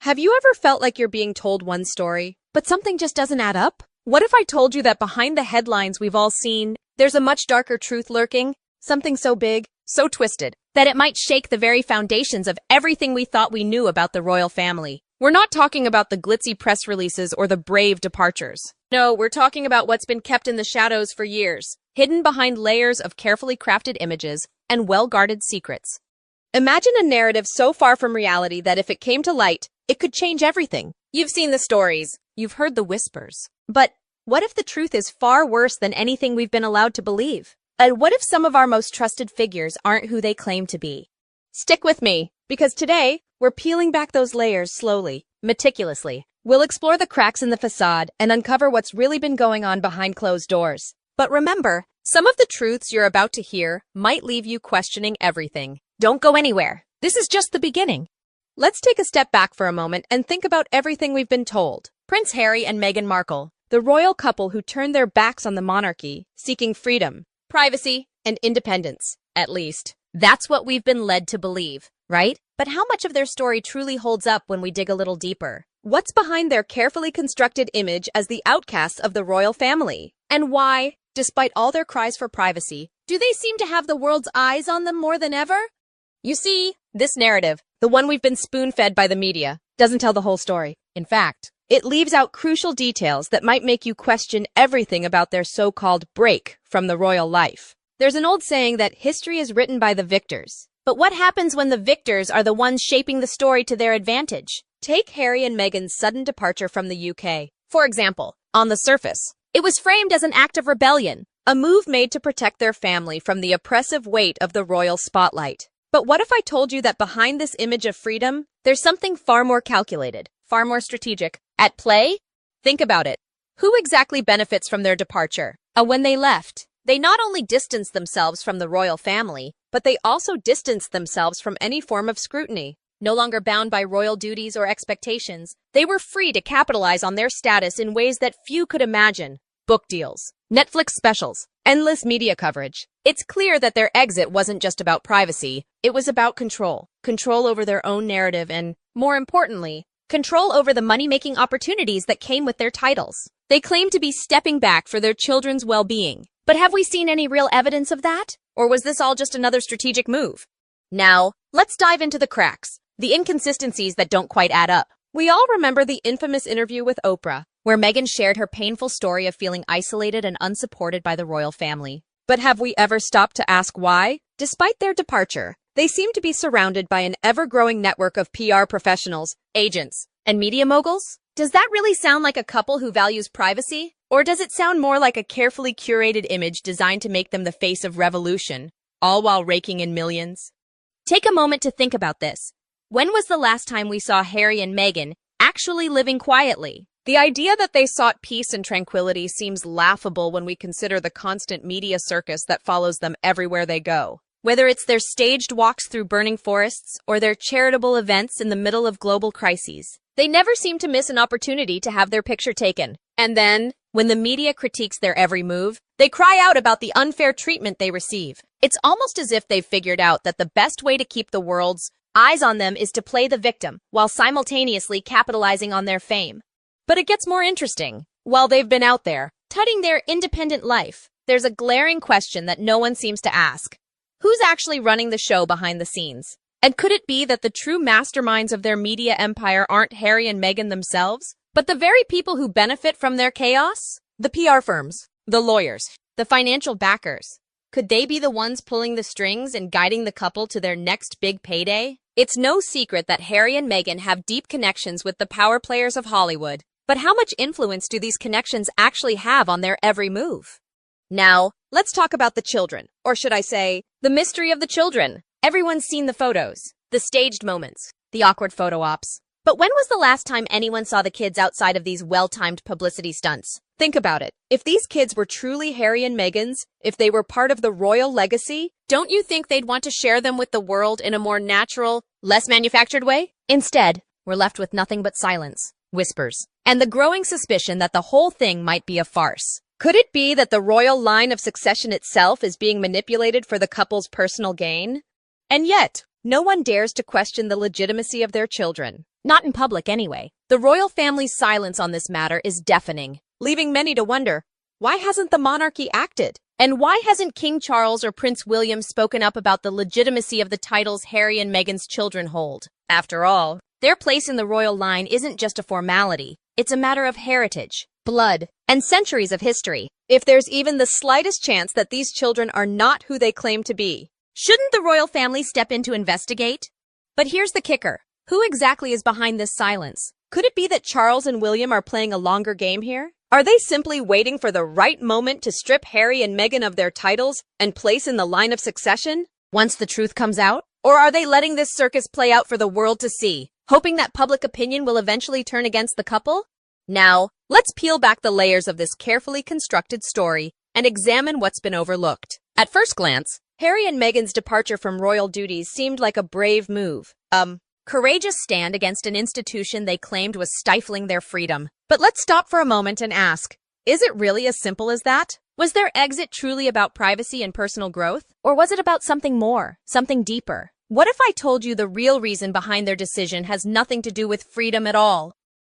Have you ever felt like you're being told one story, but something just doesn't add up? What if I told you that behind the headlines we've all seen, there's a much darker truth lurking? Something so big, so twisted, that it might shake the very foundations of everything we thought we knew about the royal family. We're not talking about the glitzy press releases or the brave departures. No, we're talking about what's been kept in the shadows for years, hidden behind layers of carefully crafted images and well-guarded secrets. Imagine a narrative so far from reality that if it came to light, it could change everything. You've seen the stories, you've heard the whispers. But what if the truth is far worse than anything we've been allowed to believe? And what if some of our most trusted figures aren't who they claim to be? Stick with me, because today, we're peeling back those layers slowly, meticulously. We'll explore the cracks in the facade and uncover what's really been going on behind closed doors. But remember, some of the truths you're about to hear might leave you questioning everything. Don't go anywhere. This is just the beginning. Let's take a step back for a moment and think about everything we've been told. Prince Harry and Meghan Markle, the royal couple who turned their backs on the monarchy, seeking freedom, privacy, and independence. At least, that's what we've been led to believe, right? But how much of their story truly holds up when we dig a little deeper? What's behind their carefully constructed image as the outcasts of the royal family? And why, despite all their cries for privacy, do they seem to have the world's eyes on them more than ever? You see, this narrative, the one we've been spoon-fed by the media, doesn't tell the whole story. In fact, it leaves out crucial details that might make you question everything about their so-called break from the royal life. There's an old saying that history is written by the victors. But what happens when the victors are the ones shaping the story to their advantage? Take Harry and Meghan's sudden departure from the UK. For example, on the surface, it was framed as an act of rebellion, a move made to protect their family from the oppressive weight of the royal spotlight. But what if I told you that behind this image of freedom, there's something far more calculated, far more strategic, at play? Think about it. Who exactly benefits from their departure? When they left, they not only distanced themselves from the royal family, but they also distanced themselves from any form of scrutiny. No longer bound by royal duties or expectations, they were free to capitalize on their status in ways that few could imagine. Book deals, Netflix specials, endless media coverage. It's clear that their exit wasn't just about privacy, it was about control. Control over their own narrative and, more importantly, control over the money-making opportunities that came with their titles. They claim to be stepping back for their children's well-being. But have we seen any real evidence of that? Or was this all just another strategic move? Now, let's dive into the cracks, the inconsistencies that don't quite add up. We all remember the infamous interview with Oprah, where Meghan shared her painful story of feeling isolated and unsupported by the royal family. But have we ever stopped to ask why? Despite their departure, they seem to be surrounded by an ever-growing network of PR professionals, agents, and media moguls. Does that really sound like a couple who values privacy? Or does it sound more like a carefully curated image designed to make them the face of revolution, all while raking in millions? Take a moment to think about this. When was the last time we saw Harry and Meghan actually living quietly? The idea that they sought peace and tranquility seems laughable when we consider the constant media circus that follows them everywhere they go. Whether it's their staged walks through burning forests or their charitable events in the middle of global crises, they never seem to miss an opportunity to have their picture taken. And then, when the media critiques their every move, they cry out about the unfair treatment they receive. It's almost as if they've figured out that the best way to keep the world's eyes on them is to play the victim, while simultaneously capitalizing on their fame. But it gets more interesting. While they've been out there, tutting their independent life, there's a glaring question that no one seems to ask. Who's actually running the show behind the scenes? And could it be that the true masterminds of their media empire aren't Harry and Meghan themselves, but the very people who benefit from their chaos? The PR firms, the lawyers, the financial backers. Could they be the ones pulling the strings and guiding the couple to their next big payday? It's no secret that Harry and Meghan have deep connections with the power players of Hollywood. But how much influence do these connections actually have on their every move? Now, let's talk about the children, or should I say, the mystery of the children. Everyone's seen the photos, the staged moments, the awkward photo ops. But when was the last time anyone saw the kids outside of these well-timed publicity stunts? Think about it. If these kids were truly Harry and Meghan's, if they were part of the royal legacy, don't you think they'd want to share them with the world in a more natural, less manufactured way? Instead, we're left with nothing but silence, whispers, and the growing suspicion that the whole thing might be a farce. Could it be that the royal line of succession itself is being manipulated for the couple's personal gain? And yet, No one dares to question the legitimacy of their children. Not in public, anyway. The royal family's silence on this matter is deafening, leaving many to wonder, why hasn't the monarchy acted? And why hasn't King Charles or Prince William spoken up about the legitimacy of the titles Harry and Meghan's children hold? After all, their place in the royal line isn't just a formality. It's a matter of heritage, blood, and centuries of history. If there's even the slightest chance that these children are not who they claim to be, shouldn't the royal family step in to investigate? But here's the kicker. Who exactly is behind this silence? Could it be that Charles and William are playing a longer game here? Are they simply waiting for the right moment to strip Harry and Meghan of their titles and place in the line of succession once the truth comes out? Or are they letting this circus play out for the world to see, hoping that public opinion will eventually turn against the couple? Now, let's peel back the layers of this carefully constructed story and examine what's been overlooked. At first glance, Harry and Meghan's departure from royal duties seemed like a brave move. Courageous stand against an institution they claimed was stifling their freedom. But let's stop for a moment and ask, is it really as simple as that? Was their exit truly about privacy and personal growth? Or was it about something more, something deeper? What if I told you the real reason behind their decision has nothing to do with freedom at all?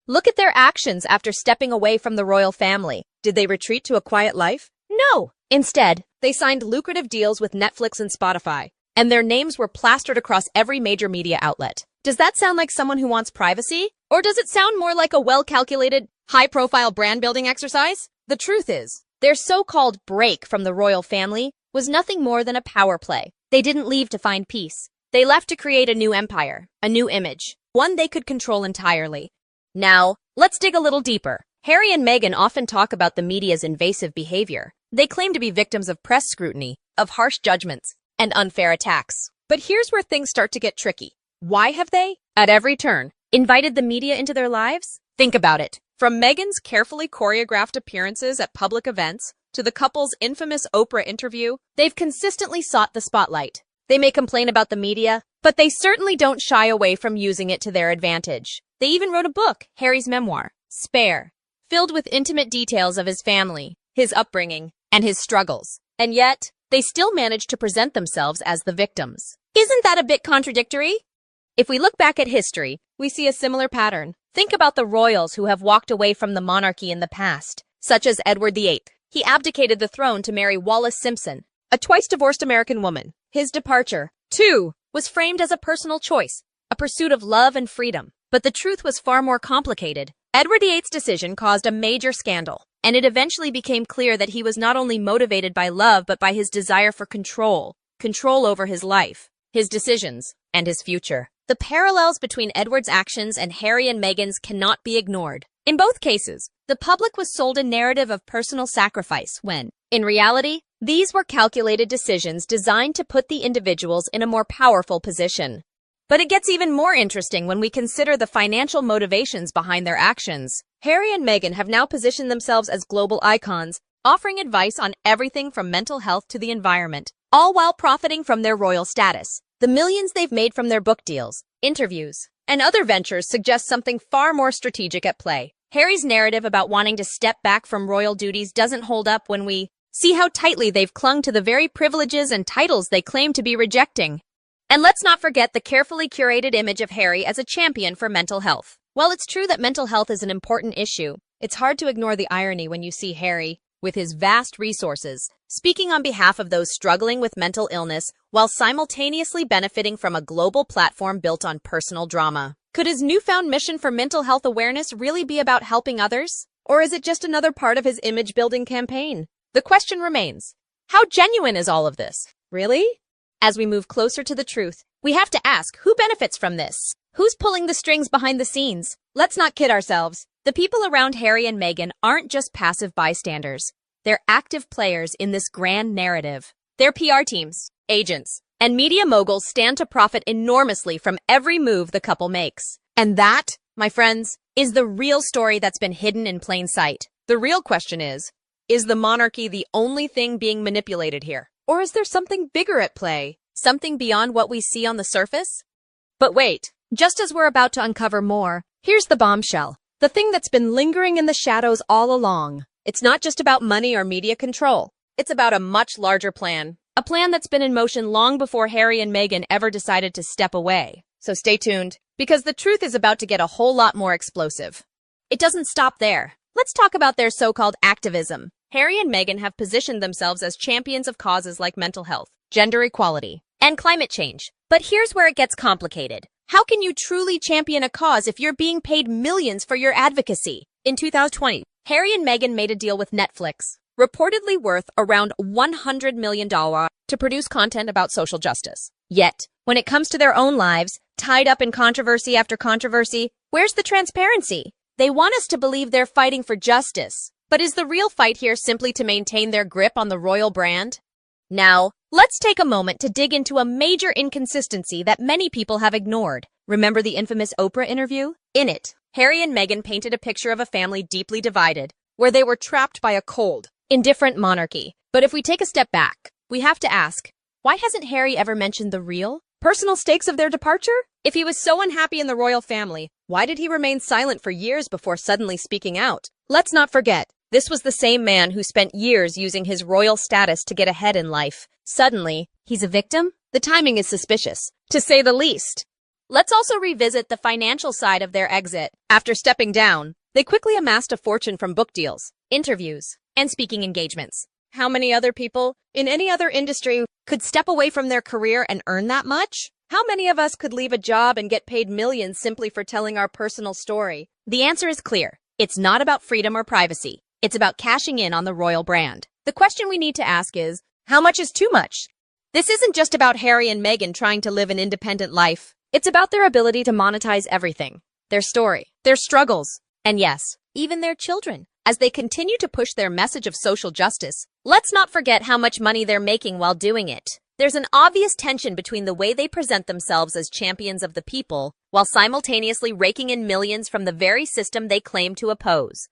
Look at their actions after stepping away from the royal family. Did they retreat to a quiet life? No. Instead, they signed lucrative deals with Netflix and Spotify, and their names were plastered across every major media outlet. Does that sound like someone who wants privacy? Or does it sound more like a well-calculated, high-profile brand-building exercise? The truth is, their so-called break from the royal family was nothing more than a power play. They didn't leave to find peace. They left to create a new empire, a new image, one they could control entirely. Now, let's dig a little deeper. Harry and Meghan often talk about the media's invasive behavior. They claim to be victims of press scrutiny, of harsh judgments, and unfair attacks. But here's where things start to get tricky. Why have they, at every turn, invited the media into their lives? Think about it. From Meghan's carefully choreographed appearances at public events to the couple's infamous Oprah interview, they've consistently sought the spotlight. They may complain about the media, but they certainly don't shy away from using it to their advantage. They even wrote a book, Harry's memoir, Spare, filled with intimate details of his family, his upbringing, and his struggles. And yet, they still managed to present themselves as the victims. Isn't that a bit contradictory? If we look back at history, we see a similar pattern. Think about the royals who have walked away from the monarchy in the past, such as Edward VIII. He abdicated the throne to marry Wallis Simpson, a twice-divorced American woman. His departure, too, was framed as a personal choice, a pursuit of love and freedom. But the truth was far more complicated. Edward VIII's decision caused a major scandal, and it eventually became clear that he was not only motivated by love but by his desire for control over his life, his decisions, and his future. The parallels between Edward's actions and Harry and Meghan's cannot be ignored. In both cases, the public was sold a narrative of personal sacrifice when, in reality, these were calculated decisions designed to put the individuals in a more powerful position. But it gets even more interesting when we consider the financial motivations behind their actions. Harry and Meghan have now positioned themselves as global icons, offering advice on everything from mental health to the environment, all while profiting from their royal status. The millions they've made from their book deals, interviews, and other ventures suggest something far more strategic at play. Harry's narrative about wanting to step back from royal duties doesn't hold up when we see how tightly they've clung to the very privileges and titles they claim to be rejecting. And let's not forget the carefully curated image of Harry as a champion for mental health. While it's true that mental health is an important issue, it's hard to ignore the irony when you see Harry, with his vast resources, speaking on behalf of those struggling with mental illness while simultaneously benefiting from a global platform built on personal drama. Could his newfound mission for mental health awareness really be about helping others? Or is it just another part of his image-building campaign? The question remains, how genuine is all of this? Really? As we move closer to the truth, we have to ask, who benefits from this? Who's pulling the strings behind the scenes? Let's not kid ourselves. The people around Harry and Meghan aren't just passive bystanders. They're active players in this grand narrative. Their PR teams, agents, and media moguls stand to profit enormously from every move the couple makes. And that, my friends, is the real story that's been hidden in plain sight. The real question is the monarchy the only thing being manipulated here? Or is there something bigger at play? Something beyond what we see on the surface? But wait, just as we're about to uncover more, here's the bombshell. The thing that's been lingering in the shadows all along. It's not just about money or media control. It's about a much larger plan. A plan that's been in motion long before Harry and Meghan ever decided to step away. So stay tuned, because the truth is about to get a whole lot more explosive. It doesn't stop there. Let's talk about their so-called activism. Harry and Meghan have positioned themselves as champions of causes like mental health, gender equality, and climate change. But here's where it gets complicated. How can you truly champion a cause if you're being paid millions for your advocacy? In 2020, Harry and Meghan made a deal with Netflix, reportedly worth around $100 million, to produce content about social justice. Yet, when it comes to their own lives, tied up in controversy after controversy, where's the transparency? They want us to believe they're fighting for justice. But is the real fight here simply to maintain their grip on the royal brand? Now, let's take a moment to dig into a major inconsistency that many people have ignored. Remember the infamous Oprah interview? In it, Harry and Meghan painted a picture of a family deeply divided, where they were trapped by a cold, indifferent monarchy. But if we take a step back, we have to ask, why hasn't Harry ever mentioned the real, personal stakes of their departure? If he was so unhappy in the royal family, why did he remain silent for years before suddenly speaking out? Let's not forget, this was the same man who spent years using his royal status to get ahead in life. Suddenly, he's a victim? The timing is suspicious, to say the least. Let's also revisit the financial side of their exit. After stepping down, they quickly amassed a fortune from book deals, interviews, and speaking engagements. How many other people, in any other industry, could step away from their career and earn that much? How many of us could leave a job and get paid millions simply for telling our personal story? The answer is clear. It's not about freedom or privacy. It's about cashing in on the royal brand. The question we need to ask is, how much is too much? This isn't just about Harry and Meghan trying to live an independent life. It's about their ability to monetize everything. Their story, their struggles, and yes, even their children. As they continue to push their message of social justice, let's not forget how much money they're making while doing it. There's an obvious tension between the way they present themselves as champions of the people, while simultaneously raking in millions from the very system they claim to oppose.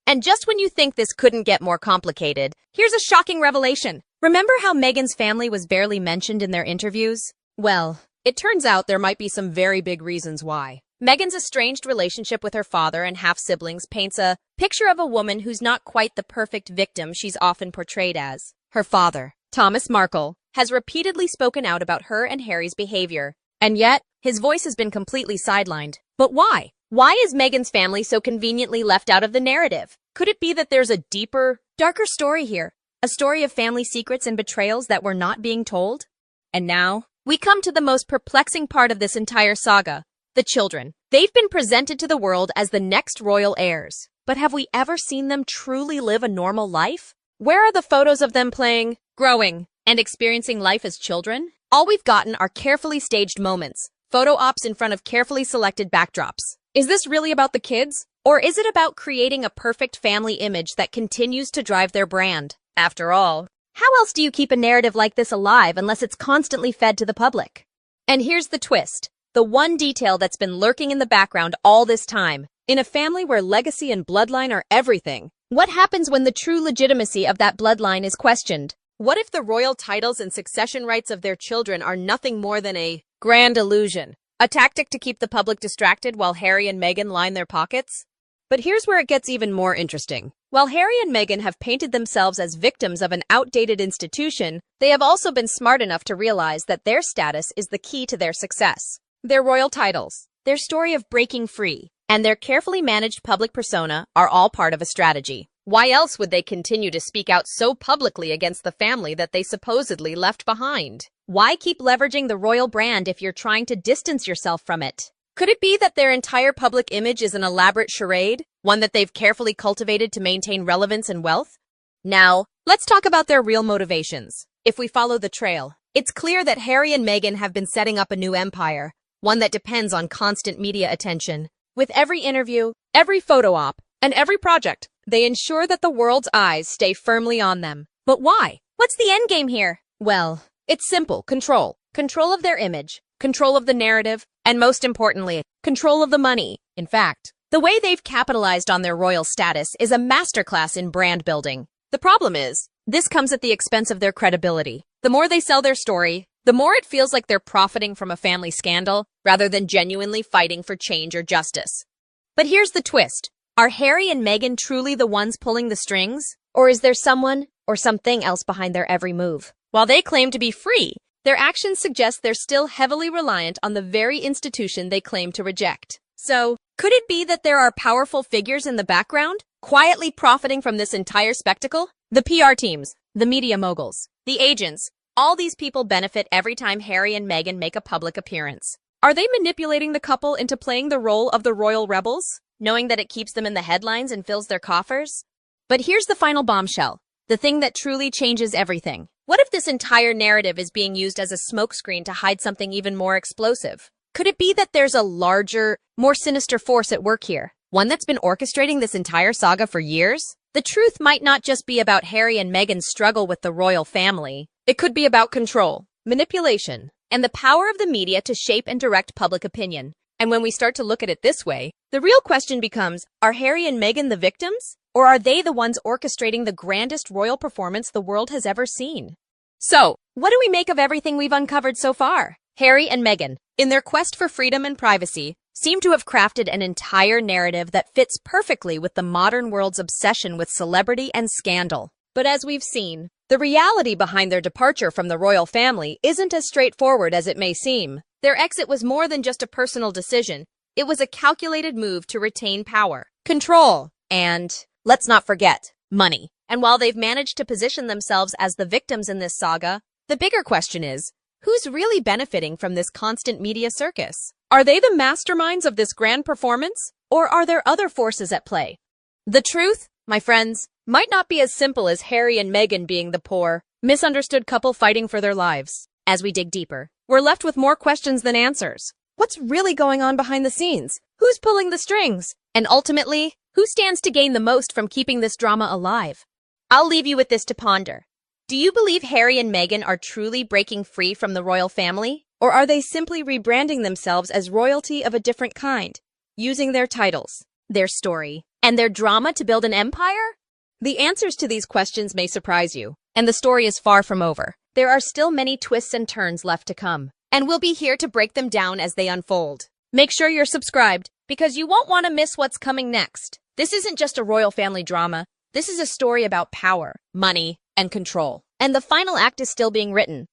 And just when you think this couldn't get more complicated, here's a shocking revelation. Remember how Meghan's family was barely mentioned in their interviews? Well, it turns out there might be some very big reasons why. Meghan's estranged relationship with her father and half-siblings paints a picture of a woman who's not quite the perfect victim she's often portrayed as. Her father, Thomas Markle, has repeatedly spoken out about her and Harry's behavior, and yet his voice has been completely sidelined. But why? Why is Meghan's family so conveniently left out of the narrative? Could it be that there's a deeper, darker story here? A story of family secrets and betrayals that were not being told? And now, we come to the most perplexing part of this entire saga. The children. They've been presented to the world as the next royal heirs. But have we ever seen them truly live a normal life? Where are the photos of them playing, growing, and experiencing life as children? All we've gotten are carefully staged moments, photo ops in front of carefully selected backdrops. Is this really about the kids? Or is it about creating a perfect family image that continues to drive their brand? After all, how else do you keep a narrative like this alive unless it's constantly fed to the public? And here's the twist. The one detail that's been lurking in the background all this time. In a family where legacy and bloodline are everything, what happens when the true legitimacy of that bloodline is questioned? What if the royal titles and succession rights of their children are nothing more than a grand illusion? A tactic to keep the public distracted while Harry and Meghan line their pockets? But here's where it gets even more interesting. While Harry and Meghan have painted themselves as victims of an outdated institution, they have also been smart enough to realize that their status is the key to their success. Their royal titles, their story of breaking free, and their carefully managed public persona are all part of a strategy. Why else would they continue to speak out so publicly against the family that they supposedly left behind? Why keep leveraging the royal brand if you're trying to distance yourself from it? Could it be that their entire public image is an elaborate charade, one that they've carefully cultivated to maintain relevance and wealth? Now, let's talk about their real motivations. If we follow the trail, it's clear that Harry and Meghan have been setting up a new empire, one that depends on constant media attention. With every interview, every photo op, and every project, they ensure that the world's eyes stay firmly on them. But why? What's the end game here? Well, it's simple. Control. Control of their image, control of the narrative, and most importantly, control of the money. In fact, the way they've capitalized on their royal status is a masterclass in brand building. The problem is, this comes at the expense of their credibility. The more they sell their story, the more it feels like they're profiting from a family scandal rather than genuinely fighting for change or justice. But here's the twist. Are Harry and Meghan truly the ones pulling the strings? Or is there someone or something else behind their every move? While they claim to be free, their actions suggest they're still heavily reliant on the very institution they claim to reject. So, could it be that there are powerful figures in the background, quietly profiting from this entire spectacle? The PR teams, the media moguls, the agents, all these people benefit every time Harry and Meghan make a public appearance. Are they manipulating the couple into playing the role of the royal rebels, knowing that it keeps them in the headlines and fills their coffers? But here's the final bombshell, the thing that truly changes everything. What if this entire narrative is being used as a smokescreen to hide something even more explosive? Could it be that there's a larger, more sinister force at work here? One that's been orchestrating this entire saga for years? The truth might not just be about Harry and Meghan's struggle with the royal family. It could be about control, manipulation, and the power of the media to shape and direct public opinion. And when we start to look at it this way, the real question becomes, are Harry and Meghan the victims? Or are they the ones orchestrating the grandest royal performance the world has ever seen? So, what do we make of everything we've uncovered so far? Harry and Meghan, in their quest for freedom and privacy, seem to have crafted an entire narrative that fits perfectly with the modern world's obsession with celebrity and scandal. But as we've seen, the reality behind their departure from the royal family isn't as straightforward as it may seem. Their exit was more than just a personal decision. It was a calculated move to retain power, control, and, let's not forget, money. And while they've managed to position themselves as the victims in this saga, the bigger question is, who's really benefiting from this constant media circus? Are they the masterminds of this grand performance, or are there other forces at play? The truth, my friends, might not be as simple as Harry and Meghan being the poor, misunderstood couple fighting for their lives. As we dig deeper, we're left with more questions than answers. What's really going on behind the scenes? Who's pulling the strings? And ultimately, who stands to gain the most from keeping this drama alive? I'll leave you with this to ponder. Do you believe Harry and Meghan are truly breaking free from the royal family? Or are they simply rebranding themselves as royalty of a different kind, using their titles, their story, and their drama to build an empire? The answers to these questions may surprise you, and the story is far from over. There are still many twists and turns left to come, and we'll be here to break them down as they unfold. Make sure you're subscribed, because you won't want to miss what's coming next. This isn't just a royal family drama. This is a story about power, money, and control. And the final act is still being written.